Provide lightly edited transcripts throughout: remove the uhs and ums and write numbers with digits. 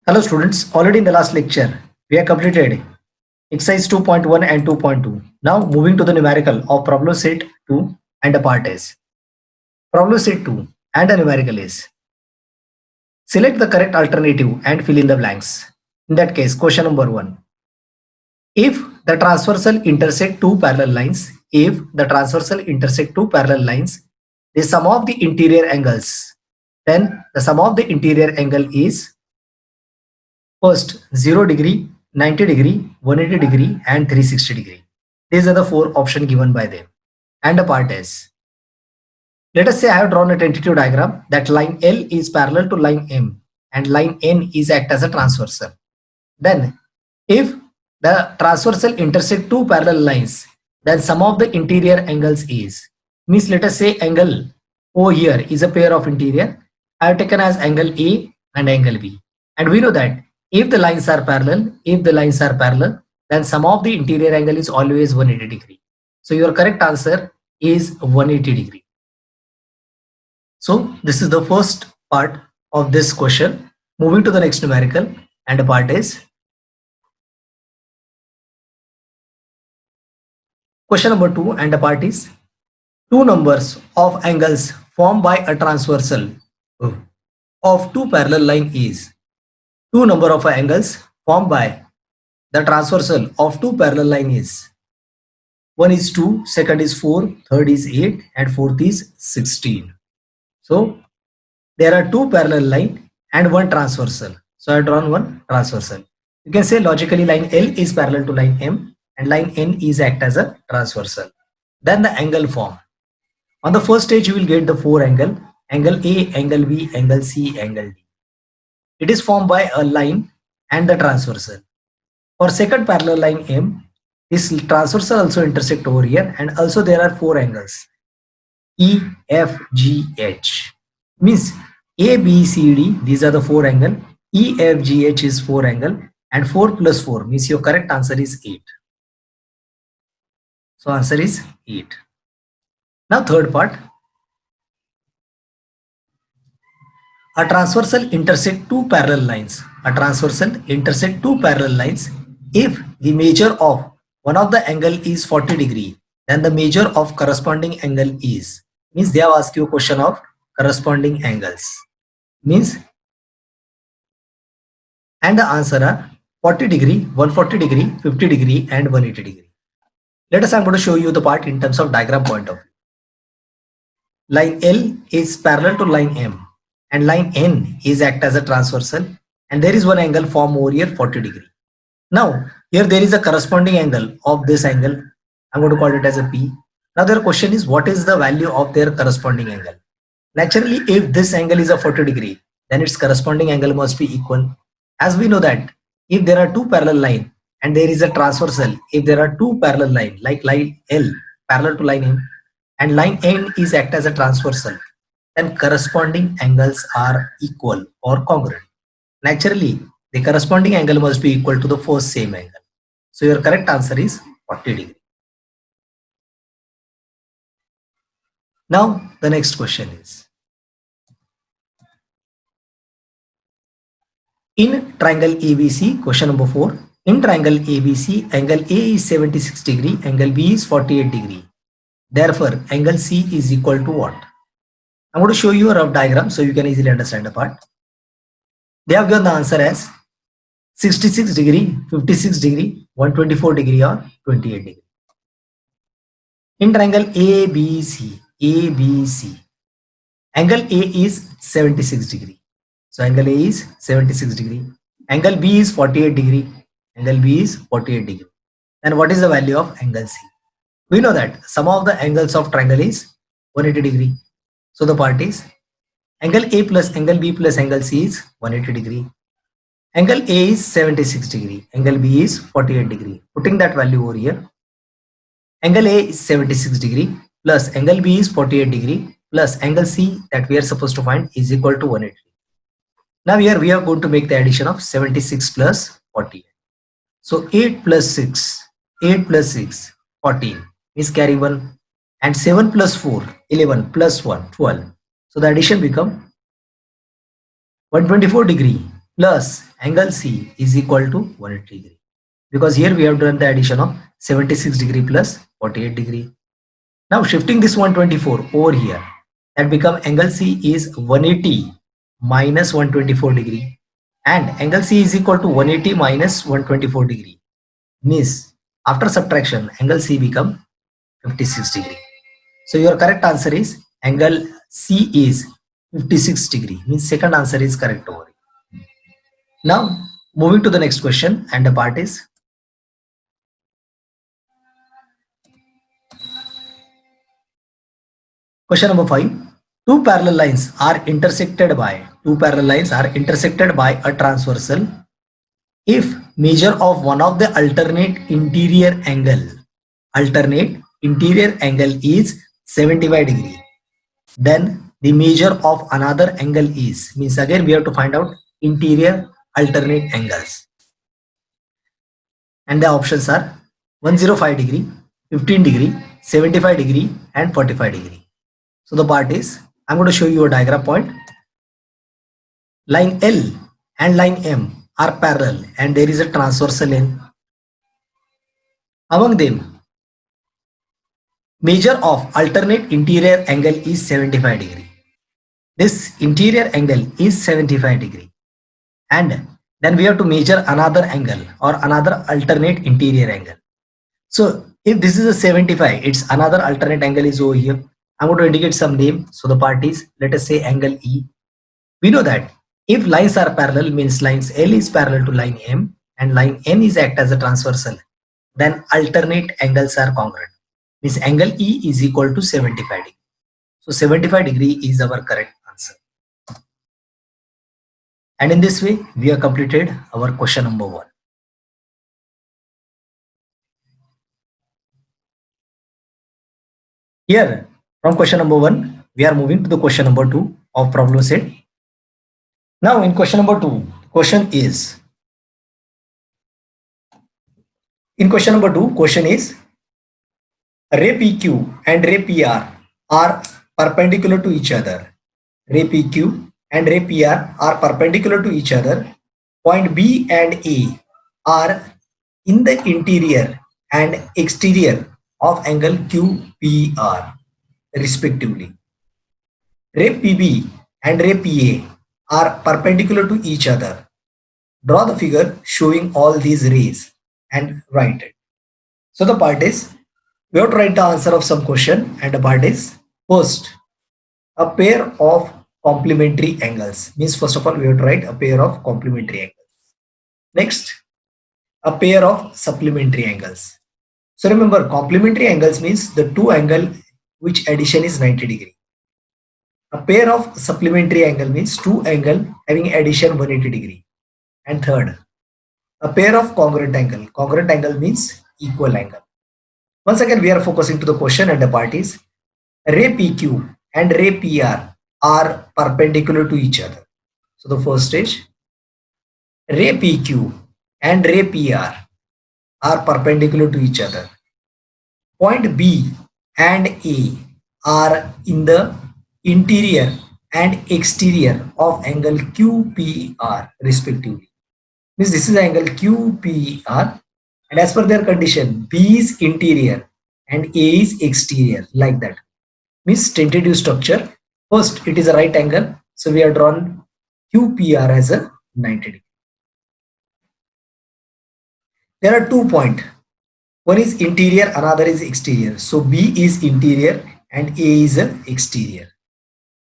Hello students, already in the last lecture, we have completed exercise 2.1 and 2.2. Now moving to the numerical of problem set 2 and a part is. Problem set 2 and a numerical is. Select the correct alternative and fill in the blanks. In that case, question number 1. If the transversal intersect two parallel lines, the sum of the interior angles, then the sum of the interior angle is first 0 degree, 90 degree, 180 degree and 360 degree. These are the four options given by them. And a part is. Let us say I have drawn a tentative diagram that line L is parallel to line M and line N is act as a transversal. Then if the transversal intersect two parallel lines, then sum of the interior angles is, means let us say angle O here is a pair of interior. I have taken as angle A and angle B. And we know that if the lines are parallel, then sum of the interior angle is always 180 degree. So your correct answer is 180 degree. So this is the first part of this question. Moving to the next numerical, and the part is question number 2, and the part is two numbers of angles formed by a transversal of two parallel line is. Two number of angles formed by the transversal of two parallel line is. One is 2, second is 4, third is 8 and fourth is 16. So there are two parallel line and one transversal. So I have drawn one transversal. You can say logically line L is parallel to line M and line N is act as a transversal. Then the angle form. On the first stage you will get the four angle A, angle B, angle C, angle D. It is formed by a line and the transversal. For second parallel line M, this transversal also intersect over here and also there are four angles E, F, G, H. Means A, B, C, D, these are the four angle. E, F, G, H is four angle and 4 plus 4 means your correct answer is 8. So answer is 8. Now third part. A transversal intersect two parallel lines. If the measure of one of the angle is 40 degree, then the measure of corresponding angle is. Means they have asked you a question of corresponding angles. Means and the answer are 40 degree, 140 degree, 50 degree and 180 degree. Let us, I'm going to show you the part in terms of diagram point of view. Line L is parallel to line M and line N is act as a transversal and there is one angle formed over here 40 degree. Now here there is a corresponding angle of this angle. I'm going to call it as a P. Now their question is what is the value of their corresponding angle? Naturally if this angle is a 40 degree then its corresponding angle must be equal. As we know that if there are two parallel line and there is a transversal, if there are two parallel line like line L parallel to line M and line N is act as a transversal, then corresponding angles are equal or congruent. Naturally, the corresponding angle must be equal to the first same angle. So your correct answer is 40 degree. Now the next question is, in triangle ABC, question number 4, in triangle ABC, angle A is 76 degree, angle B is 48 degree. Therefore, angle C is equal to what? I'm going to show you a rough diagram so you can easily understand the part. They have given the answer as 66 degree, 56 degree, 124 degree or 28 degree. In triangle ABC, angle A is 76 degree. So angle A is 76 degree. Angle B is 48 degree. Angle B is 48 degree. Then what is the value of angle C? We know that sum of the angles of triangle is 180 degree. So the part is angle A plus angle B plus angle C is 180 degree. Angle A is 76 degree. Angle B is 48 degree. Putting that value over here. Angle A is 76 degree plus angle B is 48 degree plus angle C that we are supposed to find is equal to 180. Now here we are going to make the addition of 76 plus 48. So 8 plus 6, 14 is carry 1 and 7 plus 4, 11 plus 1, 12. So the addition become 124 degree plus angle C is equal to 180 degree. Because here we have done the addition of 76 degree plus 48 degree. Now shifting this 124 over here, that become angle C is 180 minus 124 degree, and angle C is equal to 180 minus 124 degree. Means after subtraction, angle C become 56 degree. So your correct answer is angle C is 56 degree. Means second answer is correct over here. Now moving to the next question, and the part is question number 5. Two parallel lines are intersected by a transversal if measure of one of the alternate interior angle is 75 degree, then the measure of another angle is, means again we have to find out interior alternate angles, and the options are 105 degree, 15 degree, 75 degree and 45 degree. So the part is, I'm going to show you a diagram point. Line L and line M are parallel and there is a transversal N. Among them, measure of alternate interior angle is 75 degree. This interior angle is 75 degree, and then we have to measure another angle or another alternate interior angle. So if this is a 75, it's another alternate angle is over here. I'm going to indicate some name. So the part is, let us say angle E. We know that if lines are parallel, means lines L is parallel to line M and line N is act as a transversal, then alternate angles are congruent. Means angle E is equal to 75 degree. So 75 degree is our correct answer. And in this way, we have completed our question number 1. Here, from question number 1, we are moving to the question number 2 of problem set. Now in question number 2, question is, question is ray PQ and ray PR are perpendicular to each other. Ray PQ and ray PR are perpendicular to each other. Point B and A are in the interior and exterior of angle QPR respectively. Ray PB and ray PA are perpendicular to each other. Draw the figure showing all these rays and write it. So the part is, we have to write the answer of some question, and the part is, first, a pair of complementary angles. Means first of all, we have to write a pair of complementary angles. Next, a pair of supplementary angles. So remember, complementary angles means the two angle which addition is 90 degree. A pair of supplementary angle means two angle having addition 180 degree. And third, a pair of congruent angle. Congruent angle means equal angle. Once again, we are focusing to the question, and the part is, ray PQ and ray PR are perpendicular to each other. So the first stage, ray PQ and ray PR are perpendicular to each other. Point B and A are in the interior and exterior of angle QPR respectively. Means this is angle QPR, and as per their condition, B is interior and A is exterior, like that. Means tentative structure. First, it is a right angle, so we have drawn QPR as a 90 degree. There are 2 points. One is interior, another is exterior. So B is interior and A is exterior.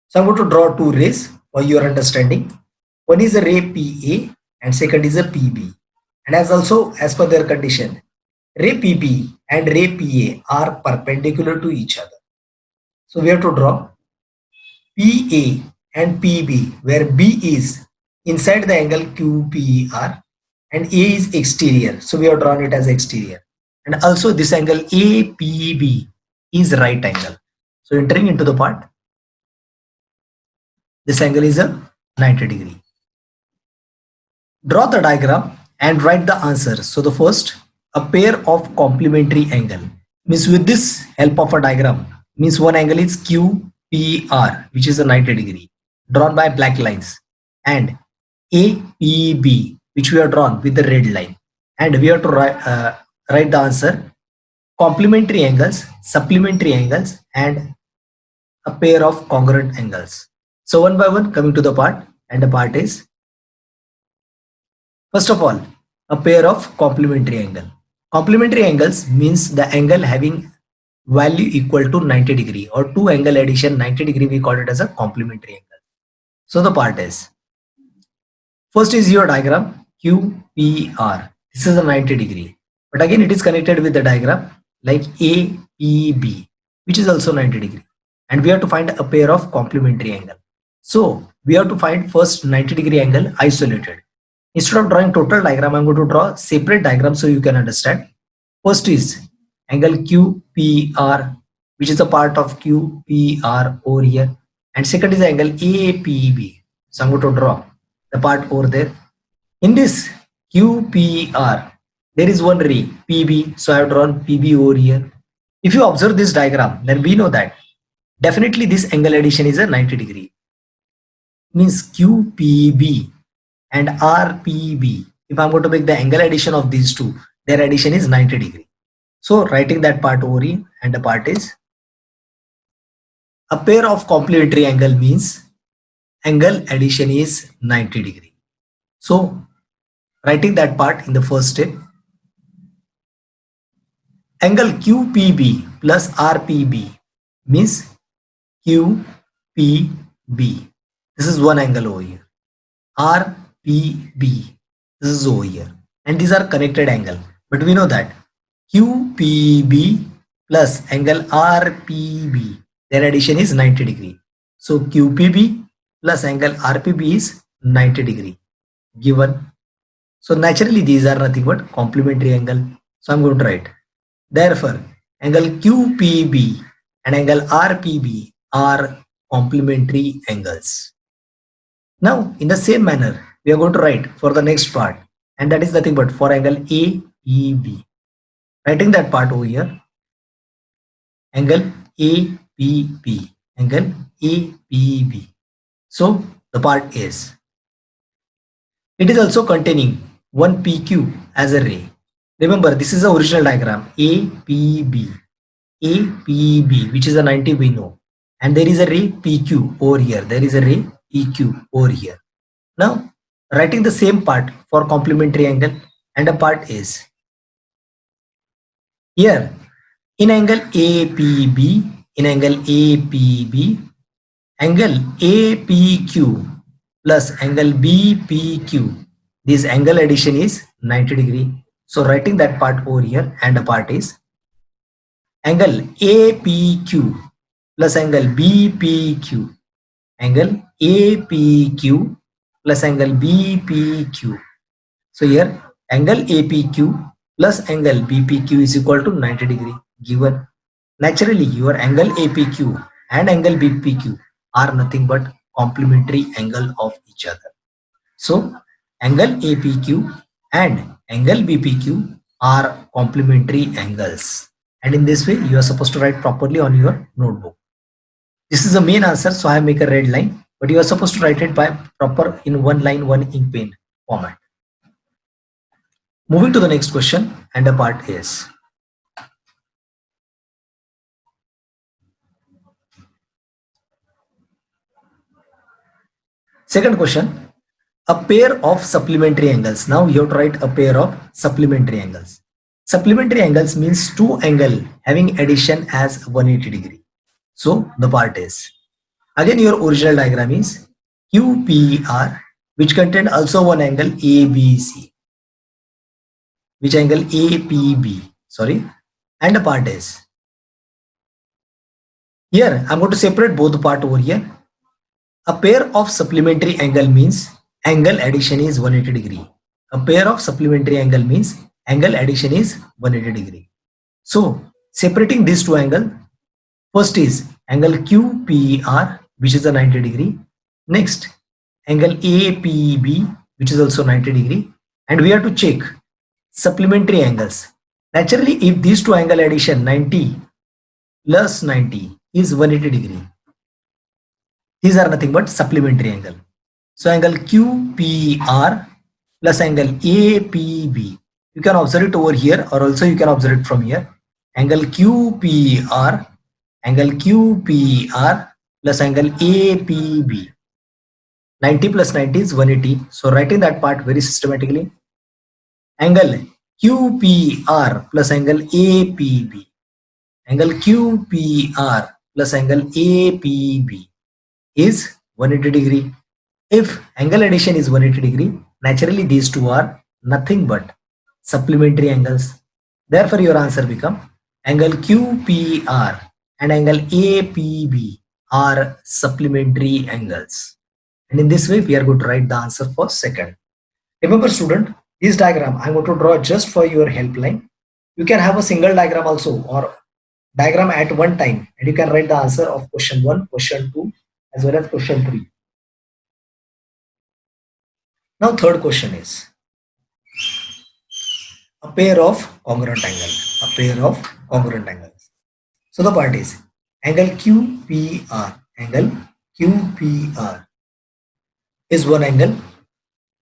So I'm going to draw 2 rays for your understanding. One is a ray PA and second is a PB. And as per their condition, ray PB and ray PA are perpendicular to each other. So we have to draw PA and PB, where B is inside the angle QPR and A is exterior. So we have drawn it as exterior. And also this angle APB is right angle. So entering into the part, this angle is a 90 degree. Draw the diagram and write the answer. So the first, a pair of complementary angle. Means with this help of a diagram, means one angle is QPR, which is a 90 degree, drawn by black lines. And APB, which we have drawn with the red line, and we have to write the answer: complementary angles, supplementary angles, and a pair of congruent angles. So one by one, coming to the part, and the part is, first of all, a pair of complementary angle. Complementary angles means the angle having value equal to 90 degree, or two angle addition 90 degree, we call it as a complementary angle. So the part is, first is your diagram QPR. This is a 90 degree, but again it is connected with the diagram like APB, which is also 90 degree, and we have to find a pair of complementary angle. So we have to find first 90 degree angle isolated. Instead of drawing total diagram, I'm going to draw separate diagram so you can understand. First is angle QPR, which is a part of QPR over here, and second is angle APB. So I'm going to draw the part over there. In this QPR, there is one ray PB, so I have drawn PB over here. If you observe this diagram, then we know that definitely this angle addition is a 90 degree. Means QPB and RPB, if I'm going to make the angle addition of these two, their addition is 90 degree. So writing that part over here, and the part is, a pair of complementary angle means angle addition is 90 degree. So writing that part in the first step, angle QPB plus RPB means QPB. This is one angle over here. RPB, this is over here, and these are connected angle, but we know that QPB plus angle RPB, their addition is 90 degree. So QPB plus angle RPB is 90 degree given. So naturally these are nothing but complementary angle. So I'm going to write, therefore angle QPB and angle RPB are complementary angles. Now in the same manner, we are going to write for the next part, and that is nothing but for angle APB. Writing that part over here, angle APB, angle APB. So the part is, it is also containing one PQ as a ray. Remember, this is the original diagram APB, APB, which is a 90 we know, and there is a ray PQ over here. There is a ray PQ over here. Now writing the same part for complementary angle, and the part is, here in angle APB, in angle APB, angle APQ plus angle BPQ, this angle addition is 90 degree. So writing that part over here, and the part is, angle APQ plus angle BPQ, angle APQ plus angle BPQ. So here angle APQ plus angle BPQ is equal to 90 degree given. Naturally your angle APQ and angle BPQ are nothing but complementary angle of each other. So angle APQ and angle BPQ are complementary angles, and in this way you are supposed to write properly on your notebook. This is the main answer, so I make a red line, but you are supposed to write it by proper in one line, one ink pen format. Moving to the next question, and the part is, second question, a pair of supplementary angles. Now you have to write a pair of supplementary angles. Supplementary angles means two angle having addition as 180 degree. So the part is, again your original diagram is QPR, which contain also one angle ABC, which angle APB, sorry, and the part is, here I'm going to separate both the part over here. A pair of supplementary angle means angle addition is 180 degree. A pair of supplementary angle means angle addition is 180 degree. So separating these two angles, first is angle QPR, which is a 90 degree. Next angle APB, which is also 90 degree, and we have to check supplementary angles. Naturally, if these two angle addition 90 plus 90 is 180 degree, these are nothing but supplementary angle. So angle QPR plus angle APB. You can observe it over here, or also you can observe it from here. Angle QPR plus angle APB. 90 plus 90 is 180. So writing that part very systematically. Angle QPR plus angle APB. Angle QPR plus angle APB is 180 degree. If angle addition is 180 degree, naturally these two are nothing but supplementary angles. Therefore, your answer become angle QPR and angle APB are supplementary angles. And in this way, we are going to write the answer for second. Remember, student, this diagram I'm going to draw just for your helpline. You can have a single diagram also, or diagram at one time, and you can write the answer of question 1, question 2, as well as question 3. Now, third question is a pair of congruent angles. A pair of congruent angles. So the part is angle QPR. Angle QPR is one angle,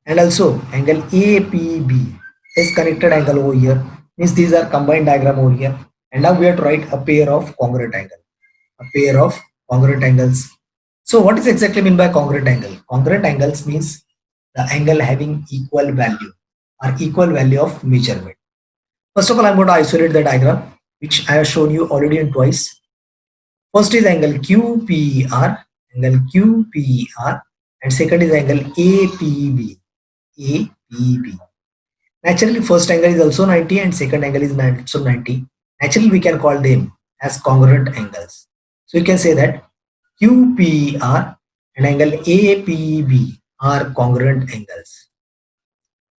and also angle APB is connected angle over here. Means these are combined diagram over here. And now we have to write a pair of congruent angle. A pair of congruent angles. So what is exactly mean by congruent angle? Congruent angles means the angle having equal value or equal value of measurement. First of all, I'm going to isolate the diagram, which I have shown you already in twice. First is angle QPR, and second is angle APB. Naturally, first angle is also 90 and second angle is also 90. Naturally, we can call them as congruent angles. So you can say that QPR and angle APB are congruent angles.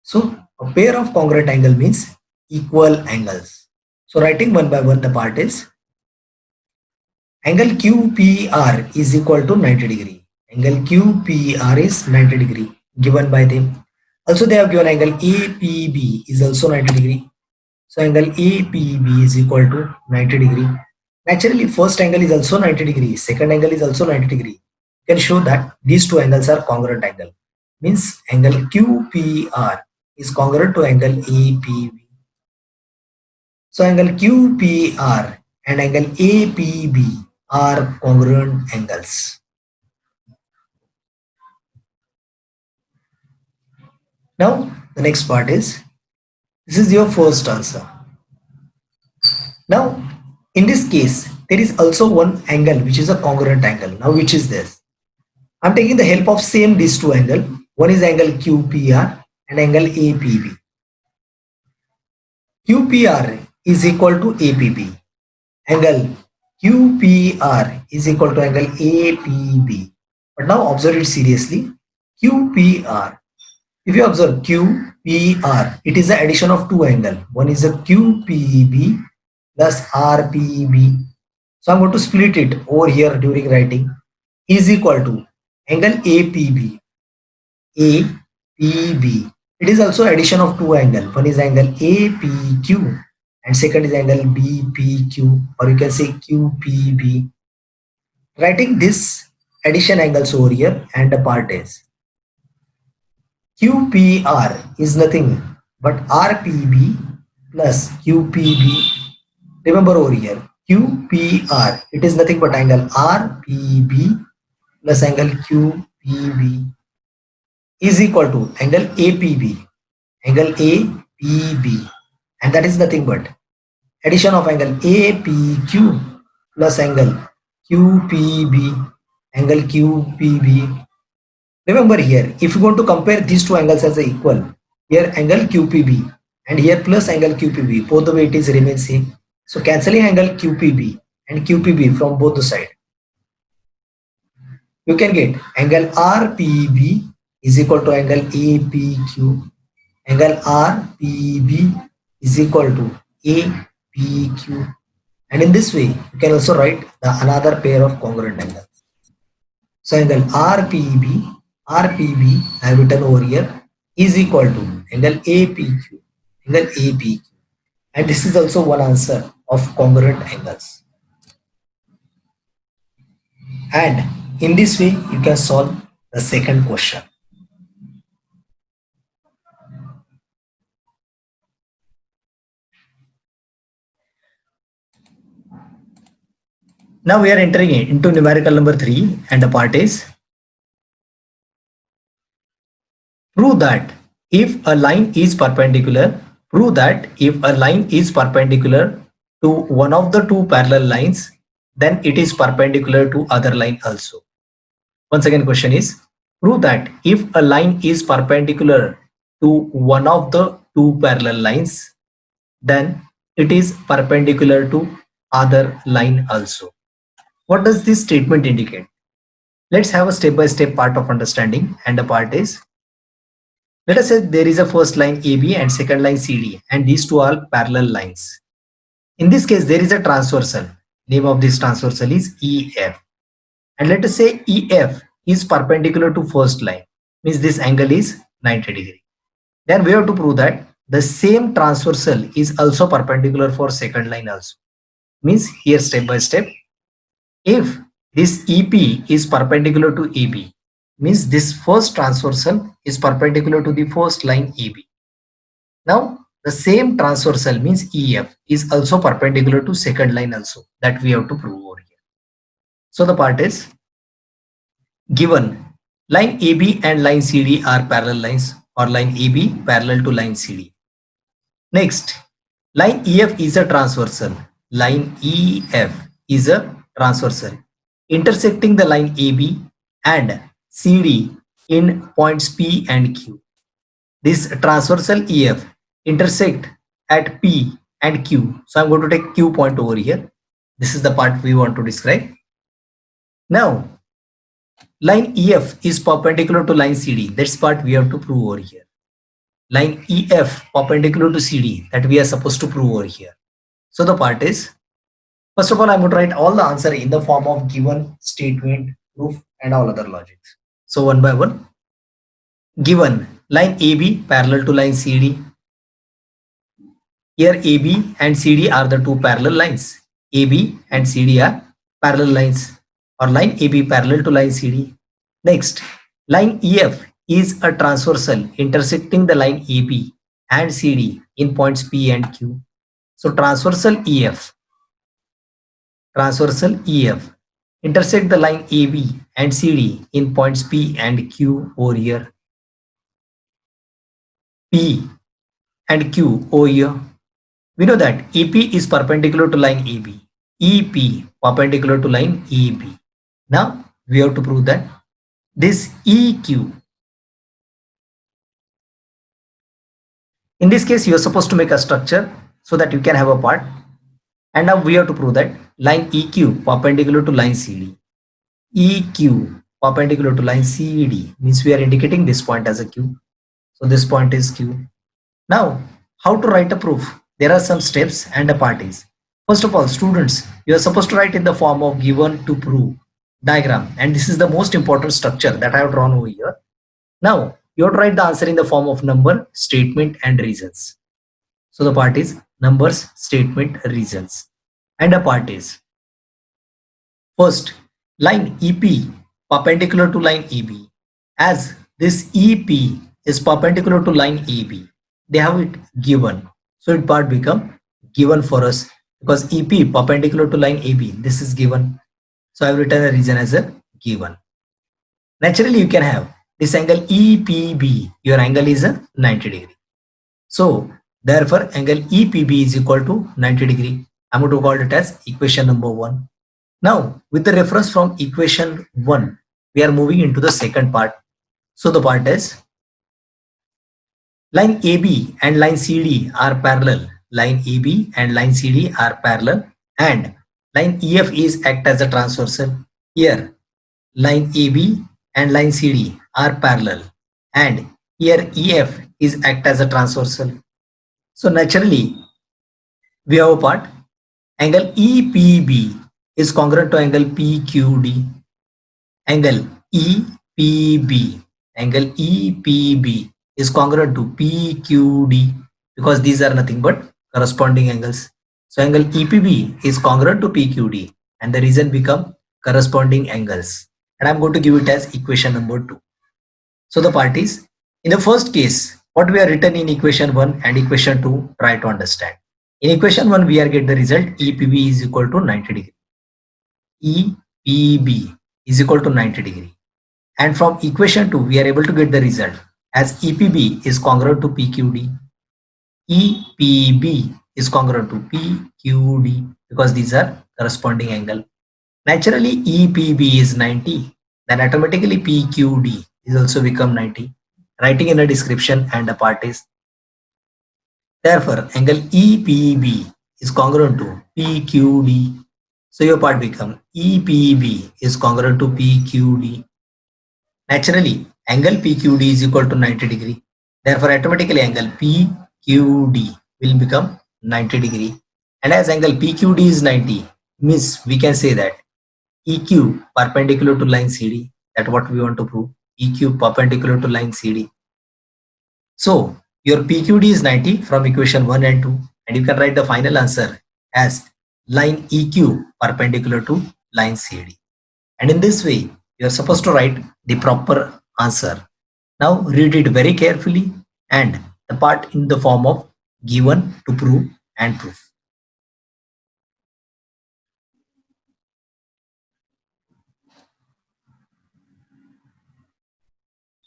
So a pair of congruent angle means equal angles. So writing one by one, the part is angle QPR is equal to 90 degree. Angle QPR is 90 degree given by them. Also they have given angle APB is also 90 degree. So angle APB is equal to 90 degree. Naturally first angle is also 90 degree. Second angle is also 90 degree. You can show that these two angles are congruent angle. Means angle QPR is congruent to angle APB. So angle QPR and angle APB are congruent angles. Now the next part is, this is your first answer. Now in this case there is also one angle which is a congruent angle. Now which is this? I'm taking the help of same these two angle. One is angle QPR and angle APB. QPR is equal to APB. Angle QPR is equal to angle APB. But now observe it seriously. QPR. If you observe QPR, it is the addition of two angles. One is a QPB plus RPB. So I'm going to split it over here during writing. Is equal to angle APB. APB. It is also addition of two angles. One is angle APQ and second is angle BPQ, or you can say QPB. Writing this addition angles over here, and the part is QPR is nothing but RPB plus QPB. Remember over here, QPR, it is nothing but angle RPB plus angle QPB is equal to angle APB, and that is nothing but addition of angle APQ plus angle QPB, angle QPB. Remember here, if you want to compare these two angles as equal, here angle QPB and here plus angle QPB, both the way it is remain same. So cancelling angle QPB and QPB from both the side, you can get angle RPB is equal to angle APQ. Angle RPB is equal to APQ. And in this way, you can also write another pair of congruent angles. So angle RPB I have written over here is equal to angle APQ. And this is also one answer of congruent angles. And in this way, you can solve the second question. Now we are entering into numerical number 3 and the part is prove that if a line is perpendicular, prove that if a line is perpendicular to one of the two parallel lines, then it is perpendicular to other line also. Once again, question is prove that if a line is perpendicular to one of the two parallel lines, then it is perpendicular to other line also. What does this statement indicate? Let's have a step-by-step part of understanding, and the part is, let us say there is a first line AB and second line CD, and these two are parallel lines. In this case, there is a transversal. Name of this transversal is EF. And let us say EF is perpendicular to first line, means this angle is 90 degree. Then we have to prove that the same transversal is also perpendicular for second line also. Means here step by step, if this EP is perpendicular to AB, means this first transversal is perpendicular to the first line AB. Now the same transversal means EF is also perpendicular to second line also, that we have to prove over here. So the part is given line AB and line CD are parallel lines, or line AB parallel to line CD. Next, line EF is a transversal. Line EF is a transversal intersecting the line AB and CD in points P and Q. This transversal EF intersect at P and Q. So I'm going to take Q point over here. This is the part we want to describe. Now, line EF is perpendicular to line CD. That's part we have to prove over here. Line EF perpendicular to CD, that we are supposed to prove over here. So the part is, first of all, I'm going to write all the answer in the form of given, statement, proof, and all other logics. So one by one. Given line AB parallel to line CD. Here AB and CD are the two parallel lines. AB and CD are parallel lines, or line AB parallel to line CD. Next, line EF is a transversal intersecting the line AB and CD in points P and Q. So transversal EF intersect the line AB and CD in points P and Q over here. P and Q over here. We know that EP is perpendicular to line AB. EP perpendicular to line EB. Now we have to prove that this EQ. In this case, you are supposed to make a structure so that you can have a part. And now we have to prove that line EQ perpendicular to line CD. EQ perpendicular to line CD means we are indicating this point as a Q. So this point is Q. Now, how to write a proof? There are some steps and a part is. First of all, students, you are supposed to write in the form of given to prove diagram. And this is the most important structure that I have drawn over here. Now, you have to write the answer in the form of number, statement, and reasons. So the part is numbers, statement, reasons. And a part is, first, line EP perpendicular to line AB. As this EP is perpendicular to line AB, they have it given. So it part become given for us because EP perpendicular to line AB, this is given. So I have written a reason as a given. Naturally, you can have this angle EPB, your angle is a 90 degree. So therefore, angle EPB is equal to 90 degree. I'm going to call it as equation number 1. Now, with the reference from equation 1, we are moving into the second part. So the part is, line AB and line CD are parallel. Line AB and line CD are parallel, and line EF is act as a transversal. Here, line AB and line CD are parallel, and here EF is act as a transversal. So naturally, we have a part. Angle EPB is congruent to angle PQD. Angle EPB is congruent to PQD because these are nothing but corresponding angles. So angle EPB is congruent to PQD, and the reason become corresponding angles. And I'm going to give it as equation number 2. So the part is, in the first case, what we are written in equation 1 and equation 2, try to understand. In equation 1, we are get the result EPB is equal to 90 degree. EPB is equal to 90 degree. And from equation 2, we are able to get the result as EPB is congruent to PQD. EPB is congruent to PQD because these are corresponding angle. Naturally, EPB is 90, then automatically PQD is also become 90. Writing in the description and the part is. Therefore, angle EPB is congruent to PQD. So your part become EPB is congruent to PQD. Naturally, angle PQD is equal to 90 degree. Therefore, automatically angle PQD will become 90 degree. And as angle PQD is 90, means we can say that EQ perpendicular to line CD. That's what we want to prove. EQ perpendicular to line CD. So your PQD is 90 from equation 1 and 2. And you can write the final answer as line EQ perpendicular to line CD. And in this way, you are supposed to write the proper answer. Now read it very carefully and the part in the form of given to prove and proof.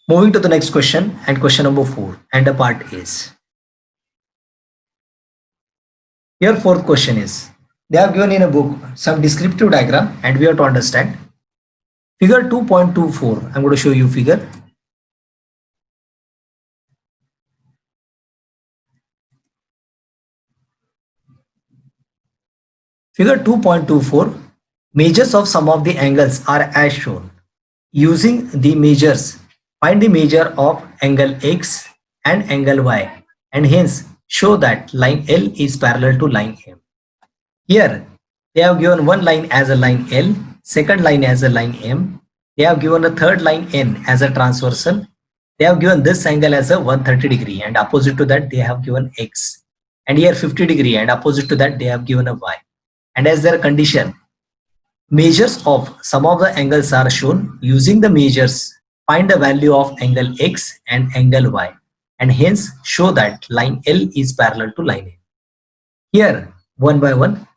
Moving to the next question and question number 4 and the part is. Your fourth question is, they have given in a book some descriptive diagram and we have to understand. Figure 2.24, I'm going to show you figure. Figure 2.24, measures of some of the angles are as shown. Using the measures, find the measure of angle X and angle Y and hence show that line L is parallel to line M. Here, they have given one line as a line L, second line as a line M. They have given a third line N as a transversal. They have given this angle as a 130 degree and opposite to that they have given X. And here 50 degree and opposite to that they have given a Y. And as their condition, measures of some of the angles are shown. Using the measures, find the value of angle X and angle Y and hence show that line L is parallel to line M. Here, one by one,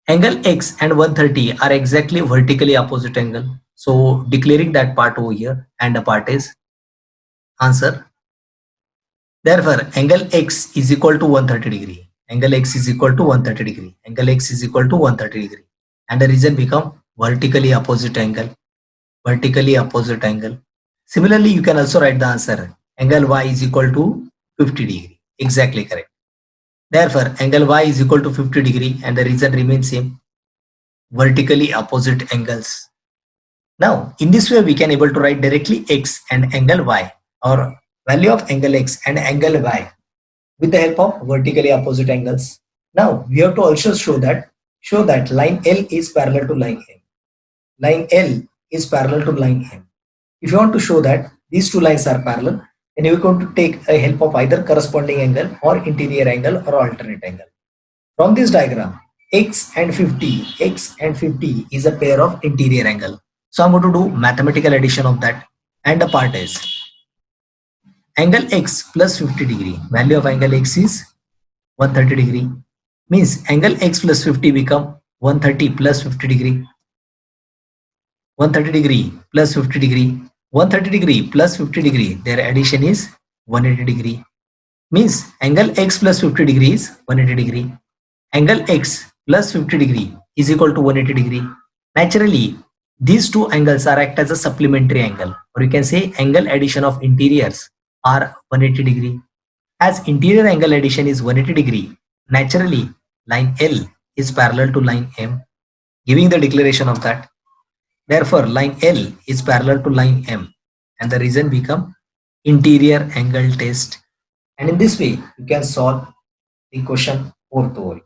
angle X and 130 are exactly vertically opposite angle. So declaring that part over here and the part is answer. Therefore, angle X is equal to 130 degree. Angle X is equal to 130 degree. Angle X is equal to 130 degree. And the reason become vertically opposite angle. Vertically opposite angle. Similarly, you can also write the answer. Angle Y is equal to 50 degree. Exactly correct. Therefore, angle Y is equal to 50 degree and the reason remains same. Vertically opposite angles. Now, in this way, we can able to write directly X and angle Y or value of angle X and angle Y with the help of vertically opposite angles. Now, we have to also show that line L is parallel to line M. Line L is parallel to line M. If you want to show that these two lines are parallel, then you are going to take a help of either corresponding angle or interior angle or alternate angle. From this diagram, X and 50 is a pair of interior angle. So I'm going to do mathematical addition of that and the part is angle X plus 50 degree. Value of angle X is 130 degree. Means angle X plus 50 become 130 plus 50 degree. 130 degree plus 50 degree. 130 degree plus 50 degree. Their addition is 180 degree. Means angle X plus 50 degree is 180 degree. Angle X plus 50 degree is equal to 180 degree. Naturally, these two angles are act as a supplementary angle, or you can say angle addition of interiors are 180 degree. As interior angle addition is 180 degree, naturally line L is parallel to line M, giving the declaration of that. Therefore, line L is parallel to line M and the reason become interior angle test. And in this way, you can solve the question 4th over here.